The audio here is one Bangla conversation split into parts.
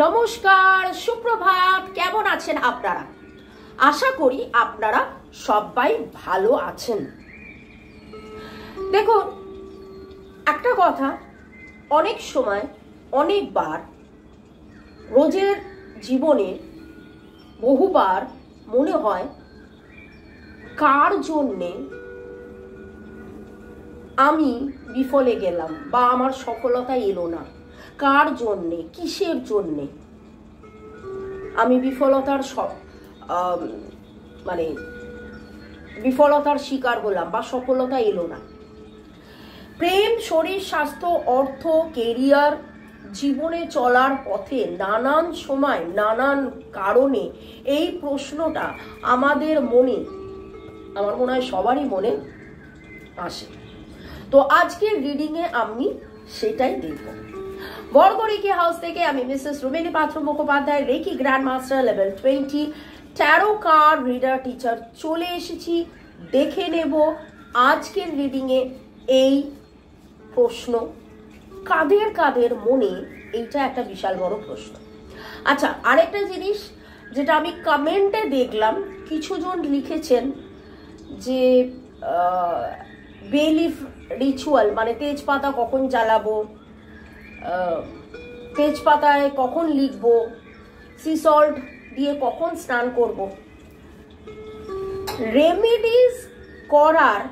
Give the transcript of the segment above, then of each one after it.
নমস্কার, সুপ্রভাত। কেমন আছেন আপনারা? আশা করি আপনারা সবাই ভালো আছেন। দেখুন, একটা কথা অনেক সময় অনেকবার রোজের জীবনে বহুবার মনে হয়, কার জন্যে আমি বিফলে গেলাম বা আমার সফলতা এলো না, কার জন্যে, কিসের জন্যে আমি বিফলতার শিকার হলাম বা সফলতা এলো না। প্রেম, শরীর, স্বাস্থ্য, অর্থ, কেরিয়ার, জীবনে চলার পথে নানান সময় নানান কারণে এই প্রশ্নটা আমাদের মনে, আমার মনে হয় সবারই মনে আসে। তো আজকের রিডিংয়ে আমি সেটাই দেখব। বর্গরেখি হাউস থেকে আমি Mrs Rumini Patra Mukhopadhyay, reiki grand master level 20 tarot card reader teacher চলে এসেছি। দেখে নেব আজকের রিডিংয়ে এই প্রশ্ন কাদের কাদের মনে, এইটা একটা বিশাল বড় প্রশ্ন। আচ্ছা, আরেকটা জিনিস যেটা আমি কমেন্টে দেখলাম, কিছুজন লিখেছেন যে বেলিফ রিচুয়াল মানে তেজপাতা কখন জ্বালাবো, তেজপাতায় কখন লিখবো, সি সল্ট দিয়ে কখন স্নান করব। রেমেডিস করার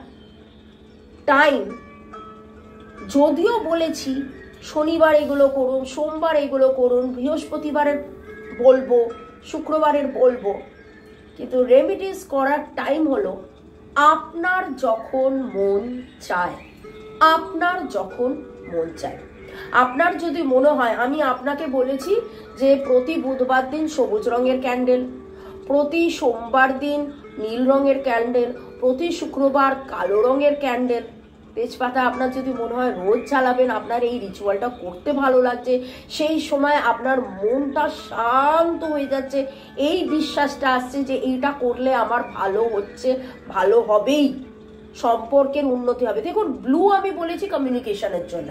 টাইম যদিও বলেছি শনিবার এগুলো করুন, সোমবার এগুলো করুন, বৃহস্পতিবারের বলবো, শুক্রবারের বলবো, কিন্তু রেমেডিস করার টাইম হলো আপনার যখন মন চায়। আপনার যখন মন চায়। আপনার যদি মনে হয়, আমি আপনাকে বলেছি যে প্রতি বুধবার দিন সবুজ রঙের ক্যান্ডেল, প্রতি সোমবার দিন নীল রঙের ক্যান্ডেল, প্রতি শুক্রবার কালো রঙের ক্যান্ডেল, তেজপাতা আপনার যদি মনে হয় রোজ জ্বালাবেন, আপনার এই রিচুয়ালটা করতে ভালো লাগছে, সেই সময় আপনার মনটা শান্ত হয়ে যাচ্ছে, এই বিশ্বাসটা আসছে যে এইটা করলে আমার ভালো হচ্ছে, ভালো হবেই, সম্পর্কের উন্নতি হবে। দেখুন, ব্লু আমি বলেছি কমিউনিকেশনের জন্য,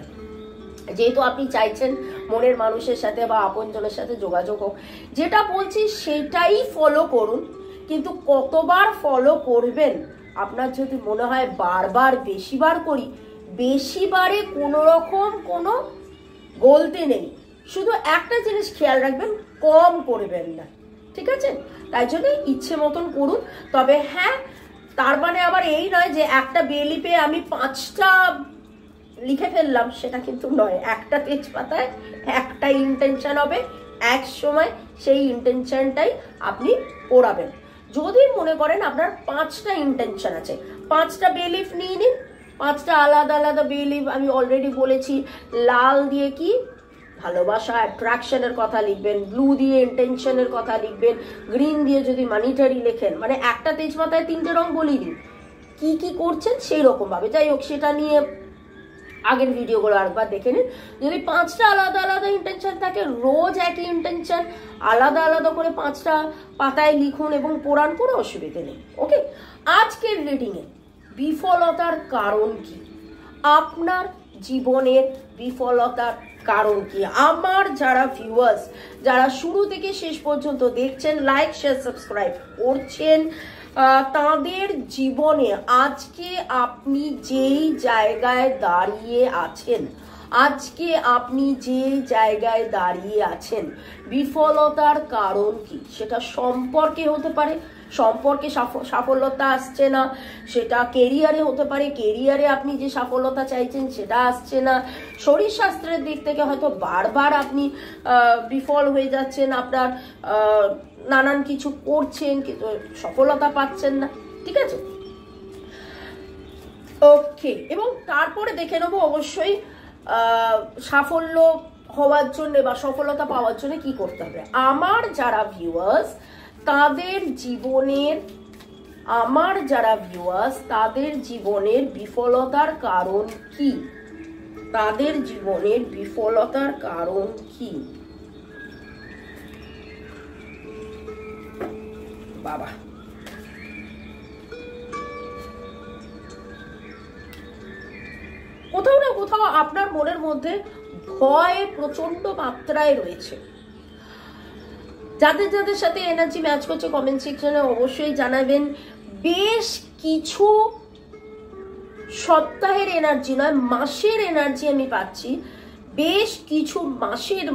যেহেতু আপনি চাইছেন মনের মানুষের সাথে বা আপনজনের সাথে যোগাযোগ হোক, যেটা বলছি সেটাই ফলো করুন। কিন্তু কতবার ফলো করবেন, আপনার যদি মনে হয় বারবার বেশিবার করি, বেশিবারে কোনো রকম কোনো গলতি নেই, শুধু একটা জিনিস খেয়াল রাখবেন, কম করবেন না, ঠিক আছে? তাই জন্য ইচ্ছে মতন করুন। তবে হ্যাঁ, তার মানে আবার এই নয় যে একটা বেলিপে আমি 5টা লিখে ফেললাম, সেটা কিন্তু নয়। একটা তেজপাতায় একটা ইন্টেনশন হবে, এক সময় সেই ইন্টেনশনটাই আপনি পড়াবেন। যদি মনে করেন আপনার 5টা ইন্টেনশন আছে, 5টা বেলিফ নিয়ে নিন, 5টা আলাদা আলাদা বেলিফ। আমি অলরেডি বলেছি, লাল দিয়ে কি ভালোবাসা, অ্যাট্রাকশনের কথা লিখবেন, ব্লু দিয়ে ইন্টেনশনের কথা লিখবেন, গ্রিন দিয়ে যদি মানিটারি লেখেন, মানে একটা তেজপাতায় 3টে রং বলিনি, কি কি করছেন সেই রকম ভাবে। যাই হোক, সেটা নিয়ে আগের ভিডিওগুলো আরেকবার দেখে নিন। যদি 5টা আলাদা আলাদা ইন্টেনশন থাকে, রোজ একই ইন্টেনশন আলাদা আলাদা করে 5টা পাতায় লিখুন এবং পড়ান, কোনো অসুবিধে নেই। ওকে, আজকের রিডিংয়ে বিফলতার কারণ কি, আপনার জীবনের বিফলতার কারণ কি। আমার যারা ভিউয়ার্স, যারা শুরু থেকে শেষ পর্যন্ত দেখছেন, লাইক শেয়ার সাবস্ক্রাইব করছেন, তাদের জীবনে আজকে আপনি যেই জায়গায় দাঁড়িয়ে আছেন, আজকে আপনি যে জায়গায় দাঁড়িয়ে আছেন, বিফলতার কারণ কি, সেটা সম্পর্কে হতে পারে, সম্পর্কে সাফল্যতা আসছে না, সেটা কেরিয়ারে হতে পারে, কেরিয়ারে আপনি যে সাফল্যতা চাইছেন সেটা আসছে না, শরীর স্বাস্থ্যের দিক থেকে হয়তো বারবার আপনি বিফল হয়ে যাচ্ছেন, আপনার নানান কিছু করছেন কিন্তু সফলতা পাচ্ছেন না, ঠিক আছে? ওকে, এবং তারপরে দেখে নেবো অবশ্যই সাফল্য হওয়ার জন্য বা সফলতা পাওয়ার জন্য কি করতে হবে। আমার যারা ভিউয়ার্স তাদের জীবনের বিফলতার কারণ কি, তাদের জীবনের বিফলতার কারণ কি। বাবা, কোথাও না কোথাও আপনার মনের মধ্যে ভয় প্রচন্ড মাত্রায় রয়েছে, যাদের যাদের সাথে এনার্জি ম্যাচ করছে কমেন্ট সেকশনে অবশ্যই জানাবেন। বেশ কিছু সপ্তাহের এনার্জি নয়, মাসের এনার্জি আমি পাচ্ছি। বেশ কিছু মাসের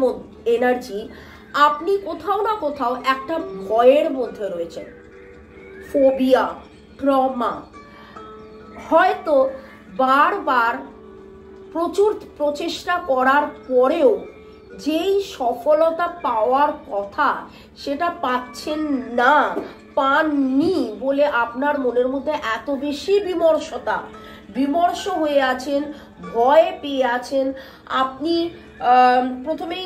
এনার্জি আপনি কোথাও না কোথাও একটা ভয়ের মধ্যে রয়েছেন, ফোবিয়া, ট্রমা। হয়তো বারবার প্রচুর প্রচেষ্টা করার পরেও যেই সফলতা পাওয়ার কথা সেটা পাচ্ছেন না, পাননি বলে আপনার মনের মধ্যে এত বেশি বিমর্ষ হয়ে আছেন, ভয় পেয়ে আছেন। আপনি প্রথমেই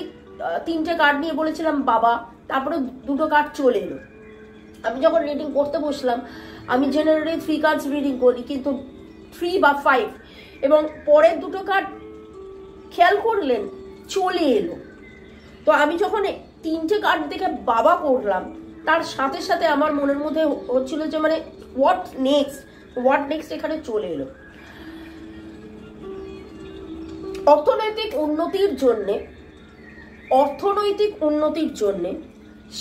3টে কার্ড নিয়ে বলেছিলাম বাবা, তারপরে 2টো কার্ড চলে এলো। আমি যখন রিডিং করতে বসলাম, আমি জেনারেলি 3 কার্ডস রিডিং করি, কিন্তু 3 বা 5 এবং পরের 2টো কার্ড খেয়াল করলেন চলে এলো। তো আমি যখন 3টে কার্ড দেখে বাবা পড়লাম, তার সাথে সাথে আমার মনের মধ্যে হচ্ছিল যে মানে হোয়াট নেক্সট এখানে চলে এলো। অর্থনৈতিক উন্নতির জন্যে,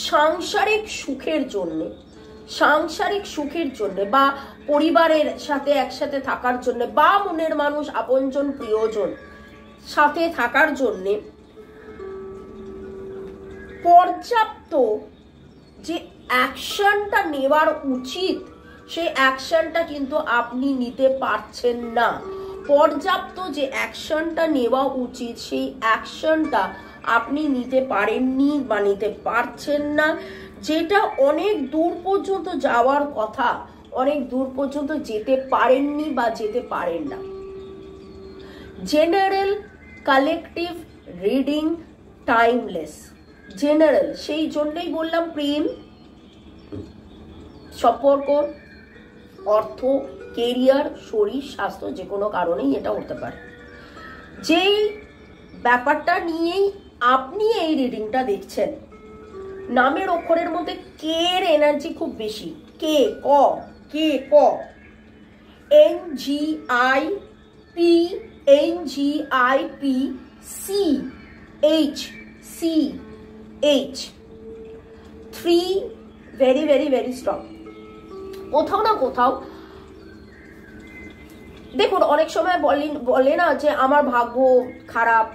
সাংসারিক সুখের জন্যে বা পরিবারের সাথে একসাথে থাকার জন্য বা মনের মানুষ, আপনজন, প্রিয়জন সাথে থাকার জন্যে পর্যাপ্ত যে অ্যাকশনটা নেওয়ার উচিত সেই অ্যাকশনটা কিন্তু আপনি নিতে পারছেন না। পর্যাপ্ত যে অ্যাকশনটা নেওয়া উচিত সেই অ্যাকশনটা আপনি নিতে পারেননি বা নিতে পারছেন না, যেটা অনেক দূর পর্যন্ত যাওয়ার কথা অনেক দূর পর্যন্ত যেতে পারেননি বা যেতে পারেন না। General collective reading timeless. General সেই জন্যই বললাম, প্রেম, সম্পর্ক, অর্থ, কেরিয়ার, শরীর, স্বাস্থ্য, যে কোনো কারণেই এটা হতে পারে। যেই ব্যাপারটা নিয়েই আপনি এই রিডিংটা দেখছেন, নামের অক্ষরের মধ্যে কে এর এনার্জি খুব বেশি। কে ক NGIP CH 3 very very very strong। কোথাও না কোথাও দেখুন, অনেক সময় বলে না যে আমার ভাগ্য খারাপ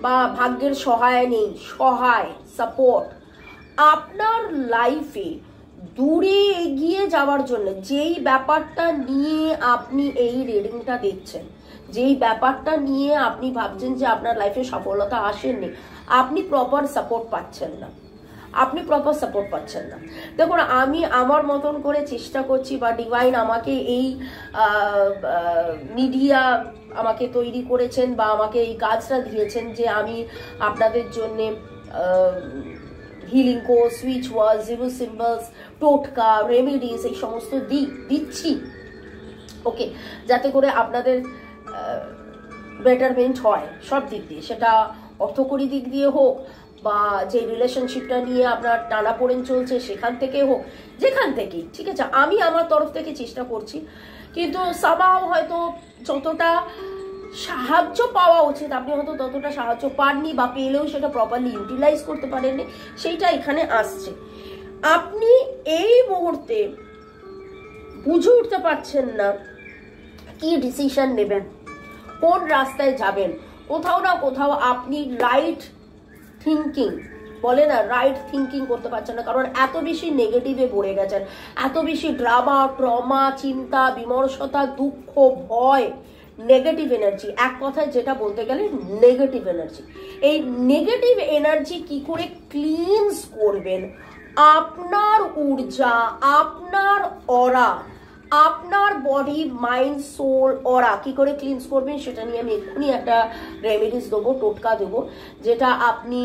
বা ভাগ্যের সহায় নেই। সাপোর্ট আপনার লাইফে দূরে এগিয়ে যাওয়ার জন্য যেই ব্যাপারটা নিয়ে আপনি এই রিডিংটা দেখছেন, যেই ব্যাপারটা নিয়ে আপনি ভাবছেন যে আপনার লাইফে সফলতা আসেনি, আপনি প্রপার সাপোর্ট পাচ্ছেন না। দেখুন, আমি আমার মতন করে চেষ্টা করছি বা ডিভাইন আমাকে এই মিডিয়া আমাকে তৈরি করেছেন বা আমাকে এই কাজটা দিয়েছেন যে আমি আপনাদের জন্য healing course, switch word, zero symbols, টোটকা, রেমেডিস এই সমস্ত দিচ্ছি, ওকে, যাতে করে আপনাদের বেটারমেন্ট হয় সব দিক দিয়ে, সেটা অর্থকরী দিক দিয়ে হোক বা যে রিলেশনশিপটা নিয়ে আপনার টানাপোড়েন চলছে সেখান থেকে হোক, যেখান থেকেই, ঠিক আছে। আমি আমার তরফ থেকে চেষ্টা করছি, কিন্তু সামাও হয়তো যতটা সাহায্য পাওয়া উচিত আপনি হয়তো ততটা সাহায্য পাননি বা পেলেও সেটা প্রপারলি ইউটিলাইজ করতে পারেননি, সেইটা এখানে আসছে। আপনি এই মুহূর্তে বুঝে উঠতে পারছেন না কি ডিসিশন নেবেন, কোন রাস্তায় যাবেন। কোথাও না কোথাও আপনি রাইট থিঙ্কিং করতে পারছেন না, কারণ এত বেশি নেগেটিভে ভরে গেছেন, এত বেশি ড্রামা, ট্রমা, চিন্তা, বিমর্ষতা, দুঃখ, ভয়, নেগেটিভ এনার্জি। এক কথায় যেটা বলতে গেলে নেগেটিভ এনার্জি। এই নেগেটিভ এনার্জি কি করে ক্লিনস করবেন, আপনার ঊর্জা, আপনার অরা, আপনার বডি, মাইন্ড, সোল, অরা কি করে ক্লিনস করবেন সেটা নিয়ে আমি এক্ষুনি একটা রেমেডিস দেবো, টোটকা দেবো, যেটা আপনি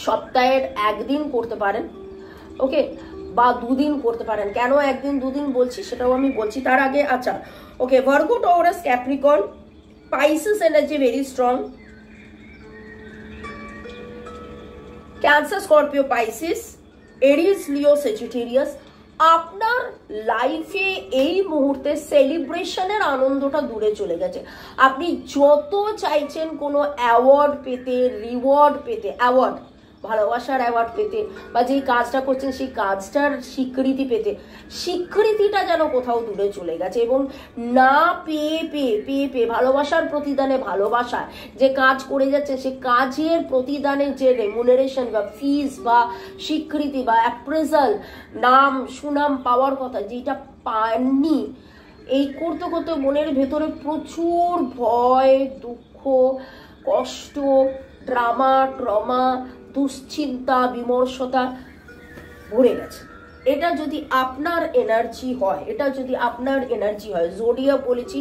সপ্তাহের 1 দিন করতে পারেন, ওকে, বা 2 দিন করতে পারেন। কেন 1 দিন 2 দিন বলছি সেটাও আমি বলছি, তার আগে আচ্ছা, okay, Virgo, Taurus, Capricorn, Pisces energy very strong, Cancer, Scorpio, Pisces, Aries, Leo, Sagittarius. আপনার লাইফে এই মুহূর্তে সেলিব্রেশনের আনন্দটা দূরে চলে গেছে। আপনি যত চাইছেন কোনো অ্যাওয়ার্ড পেতে, রিওয়ার্ড পেতে, অ্যাওয়ার্ড ভালোবাসার অ্যাওয়ার্ড পেতে, বা যেই কাজটা করছেন সেই কাজটার স্বীকৃতি পেতে, স্বীকৃতিটা যেন কোথাও দূরে চলে গেছে, এবং না পেয়ে পেয়ে পেয়ে পেয়ে ভালোবাসার প্রতিদানে ভালোবাসা যে কাজ করে যাচ্ছে, সে কাজের প্রতিদানে যে রেমুনারেশন বা ফিস বা স্বীকৃতি বা অ্যাপ্রেজাল, নাম সুনাম পাওয়ার কথা, যেটা পাননি, এই করতে করতে মনের ভেতরে প্রচুর ভয়, দুঃখ, কষ্ট, ট্রমা, দুশ্চিন্তা, বিমর্ষতা ভরে গেছে। এটা যদি আপনার এনার্জি হয়, জোডিয়াক বলেছি,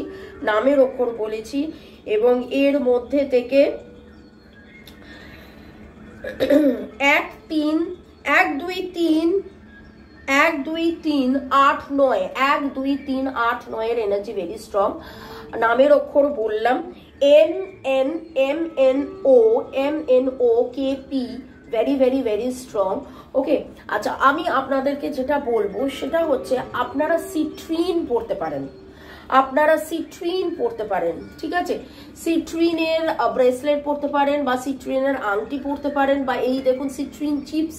নামের অক্ষর বলেছি, এবং এর মধ্যে থেকে 1 2 3 8 9 এর এনার্জি ভেরি স্ট্রং। নামের অক্ষর বললাম NNMNO very very very strong. Okay, আচ্ছা, আমি আপনাদেরকে যেটা বলবো সেটা হচ্ছে আপনারা সিট্রিন পড়তে পারেন, ঠিক আছে? সিট্রিনের ব্রেসলেট পড়তে পারেন, বা সিট্রিনের আংটি পড়তে পারেন, বা এই দেখুন সিট্রিন চিপস,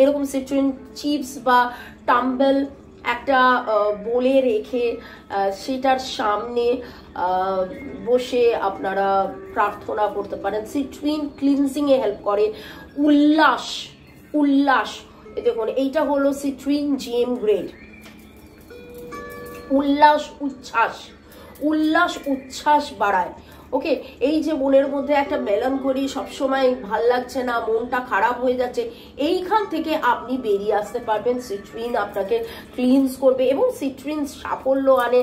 এরকম সিট্রিন চিপস বা টাম্বেল একটা বলে রেখে সেটার সামনে বসে আপনারা প্রার্থনা করতে পারেন। সিট্রিন ক্লিনজিং এ হেল্প করে। উল্লাস, দেখুন এইটা হলো সিট্রিন জেম গ্রেড। উল্লাস উচ্ছ্বাস বাড়ায়। ওকে, এই যে মনের মধ্যে একটা মেলানকলি, সবসময় ভাল লাগছে না, মনটা খারাপ হয়ে যাচ্ছে, এইখান থেকে আপনি বেরিয়ে আসতে পারবেন। সিট্রিন আপনাকে ক্লিনস করবে, এবং সিট্রিন সাফল্য আনে,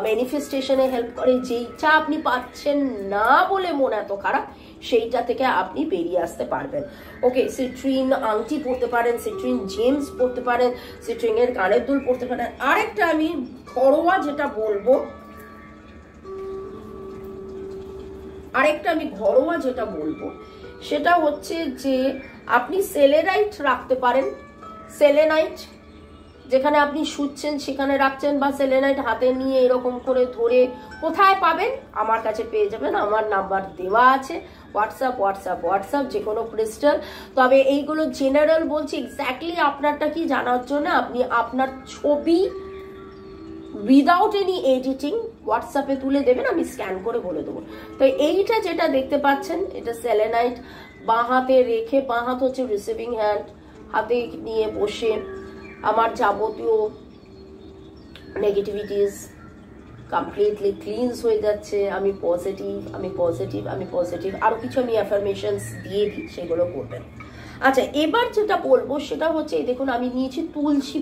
ম্যানিফেস্টেশনে হেল্প করে। যেইটা আপনি পাচ্ছেন না বলে মন এত খারাপ, সেইটা থেকে আপনি বেরিয়ে আসতে পারবেন। ওকে, সিট্রিন আংটি পড়তে পারেন, সিট্রিন জেমস পড়তে পারেন, সিট্রিনের কানের দুল পড়তে পারেন। আরেকটা আমি ঘরোয়া যেটা বলবো, সেটা হচ্ছে যে আপনি সেলেনাইট রাখতে পারেন। সেলেনাইট যেখানে আপনি শুচ্ছেন সেখানে রাখছেন, বা সেলেনাইট হাতে নিয়ে এরকম করে ধরে, কোথায় পাবেন? আমার কাছে পেয়ে যাবেন, আমার নাম্বার দেওয়া আছে, হোয়াটসঅ্যাপ, যে কোনো ক্রিস্টাল। তবে এইগুলো জেনারেল বলছি, এক্স্যাক্টলি আপনারটা কি জানার জন্য আপনি আপনার ছবি উইদাউট এনি এডিটিং হোয়াটসঅ্যাপে তুলে দেবেন, আমি স্ক্যান করে বলে দেবো। তো এইটা যেটা দেখতে পাচ্ছেন, এটা সেলেনাইট। বাঁ হাতে রেখে, বাঁ হাত হচ্ছে রিসিভিং হ্যান্ড, হাতে নিয়ে বসে আমার যাবতীয় নেগেটিভিটিস কমপ্লিটলি ক্লিনস হয়ে যাচ্ছে। আমি পজিটিভ। আরো কিছু আমি অ্যাফার্মেশনস দিয়ে দিই, সেগুলো করবেন। আচ্ছা, এবার যেটা বলবো সেটা হচ্ছে, দেখুন আমি নিয়েছি তুলসী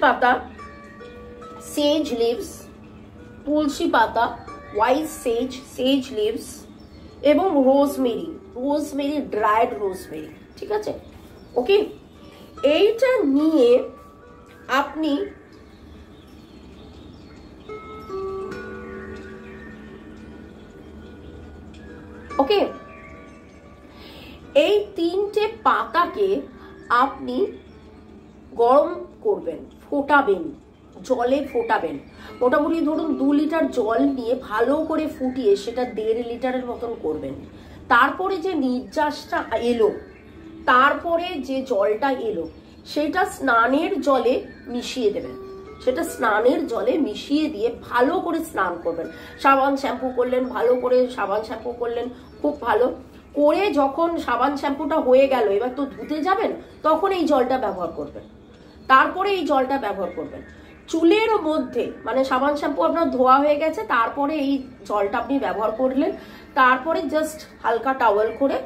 পাতা, sage leaves, তুলসী পাতা, white sage leaves, এবং রোজমেরি, ড্রাইড রোজমেরি, ঠিক আছে? ওকে, এইটা নিয়ে আপনি এই 3টে পাতাকে আপনি গরম করবেন, জলে ফোটাবেন। মোটামুটি ধরুন 2 লিটার জল নিয়ে ভালো করে ফুটিয়ে সেটা 1.5 লিটারের মতন করবেন। তারপরে যে নির্যাসটা এলো, তারপরে যে জলটা এলো, সেটা স্নানের জলে মিশিয়ে দেবেন। সেটা স্নানের জলে মিশিয়ে দিয়ে ভালো করে স্নান করবেন। সাবান শ্যাম্পু করলেন, ভালো করে সাবান শ্যাম্পু করলেন, খুব ভালো করে। যখন সাবান শ্যাম্পুটা হয়ে গেল, এবার তো ধুতে যাবেন, তখন এই জলটা ব্যবহার করবেন। তারপরে এই জলটা ব্যবহার করবেন চুলের মধ্যে, মানে সাবান শ্যাম্পু আপনার ধোয়া হয়ে গেছে, তারপরে এই জলটা আপনি ব্যবহার করলেন, তারপরে জাস্ট হালকা টাওয়েল করে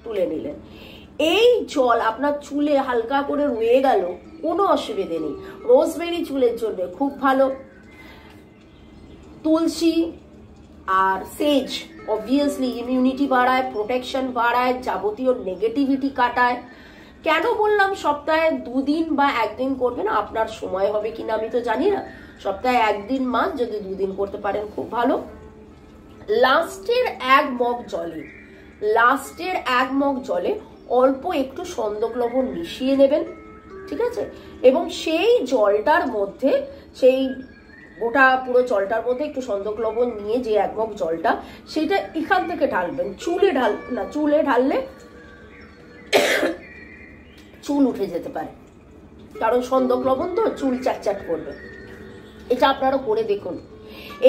তুলে নিলেন। এই জল আপনার চুলে হালকা করে রয়ে গেল, কোনো অসুবিধে নেই। রোজমেরি চুলের জন্য খুব ভালো। তুলসী আর সেজ অবভিয়াসলি ইমিউনিটি বাড়ায়, প্রোটেকশন বাড়ায়, যাবতীয় নেগেটিভিটি কাটায়। কেন বললাম সপ্তাহে 2 দিন বা 1 দিন করবেন? আপনার সময় হবে কিনা আমি তো জানি না। সপ্তাহে 1 দিন মাস যদি 2 দিন করতে পারেন খুব ভালো। লাস্টের 1 মগ জলে অল্প একটু সন্দক লবণ মিশিয়ে নেবেন, ঠিক আছে? এবং সেই জলটার মধ্যে, সেই গোটা পুরো জলটার মধ্যে একটু সন্দক লবণ নিয়ে, যে 1 মগ জলটা, সেটা এখান থেকে ঢালবেন। চুলে ঢাললে চুল উঠে যেতে পারে, কারণ সন্দক লবণ তো চুল চ্যাটচ্যাট করবে। এটা আপনারা করে দেখুন।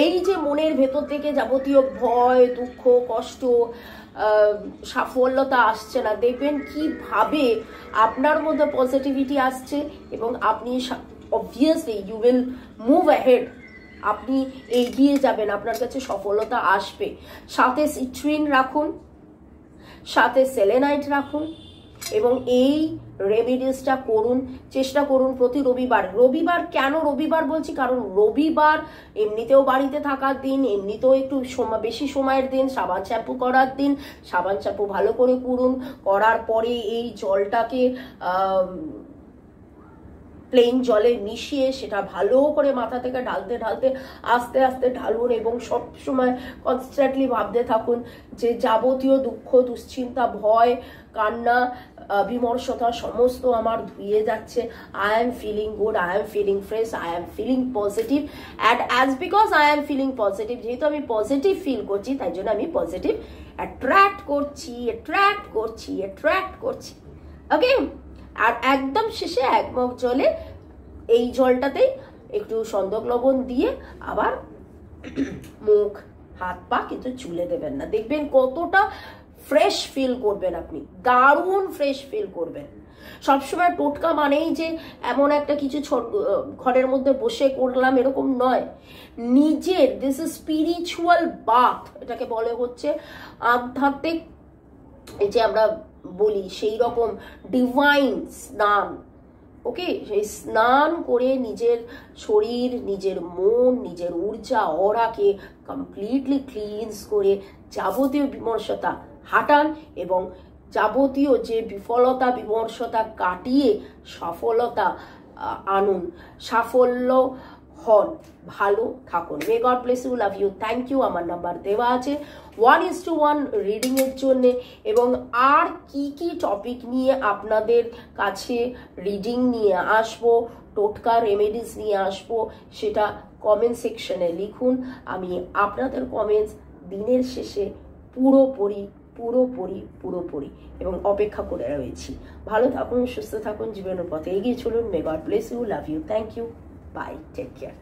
এই যে মনের ভেতর থেকে যাবতীয় ভয়, দুঃখ, কষ্ট, সাফল্যতা আসছে না, দেখবেন কিভাবে আপনার মধ্যে পজিটিভিটি আসছে এবং আপনি obviously you will move ahead, আপনি এগিয়ে যাবেন, আপনার কাছে সফলতা আসবে। সাথে সিট্রিন রাখুন, সাথে সেলেনাইট রাখুন এবং এই রেমিডিসটা করুন, চেষ্টা করুন প্রতি রবিবার। রবিবার কেন রবিবার বলছি, কারণ রবিবার এমনিতেও বাড়িতে থাকার দিন, এমনিতেও একটু বেশি সময়ের দিন, সাবান শ্যাম্পু করার দিন। সাবান শ্যাম্পু ভালো করে করুন, করার পরে এই জলটাকে প্লেন জলে মিশিয়ে সেটা ভালো করে মাথা থেকে ঢালতে ঢালতে আস্তে আস্তে ঢালুন এবং সব সময় কনস্ট্যান্টলি ভাবতে থাকুন যে যাবতীয় দুঃখ, দুশ্চিন্তা, ভয়, কান্না, বিমর্ষতা সমস্ত আমার ধুয়ে যাচ্ছে। I am feeling good, I am feeling fresh, I am feeling positive, and as because I am feeling positive, যেহেতু আমি পজিটিভ ফিল করছি তাই জন্য আমি পজিটিভ অ্যাট্রাক্ট করছি, অ্যাট্রাক্ট করছি, অ্যাট্রাক্ট করছি। ওকে, আর একদম শেষে 1 মগ জলে এই জলটাতেই একটু সন্দক লবণ দিয়ে আবার মুখ, হাত পা কিন্তু চুলে দেবেন না, দেখবেন কতটা ফ্রেশ ফিল করবেন, আপনি দারুণ ফ্রেশ ফিল করবেন। সবসময় টোটকা মানেই যে এমন একটা কিছু ঘরের মধ্যে বসে করলাম এরকম নয়, নিজের, দিস ইজ স্পিরিচুয়াল বাথ, এটাকে বলে হচ্ছে আধ্যাত্মিক, এই যে আমরা বলি সেই রকম ডিভাইন স্নান। ওকে, সেই স্নান করে নিজের শরীর, নিজের মন, নিজের ঊর্জা, অরাকে কমপ্লিটলি ক্লিনস করে যাবতীয় বিমর্ষতা হাঁটান এবং যাবতীয় যে বিফলতা, বিমর্ষতা কাটিয়ে সফলতা আনুন, সাফল্য হন, ভালো থাকুন। May God bless you, love you, thank you. আমার নাম্বার দেওয়া আছে 1:1 রিডিং এর জন্য, এবং আর কি কি টপিক নিয়ে আপনাদের কাছে রিডিং নিয়ে আসবো, টোটকা রেমেডিস নিয়ে আসবো, সেটা কমেন্ট সেকশনে লিখুন। আমি আপনাদের কমেন্টস দিনের শেষে পুরোপুরি এবং অপেক্ষা করে রয়েছি। ভালো থাকুন, সুস্থ থাকুন, জীবনের পথে এগিয়ে চলুন। May God bless you, love you, thank you, bye, take care.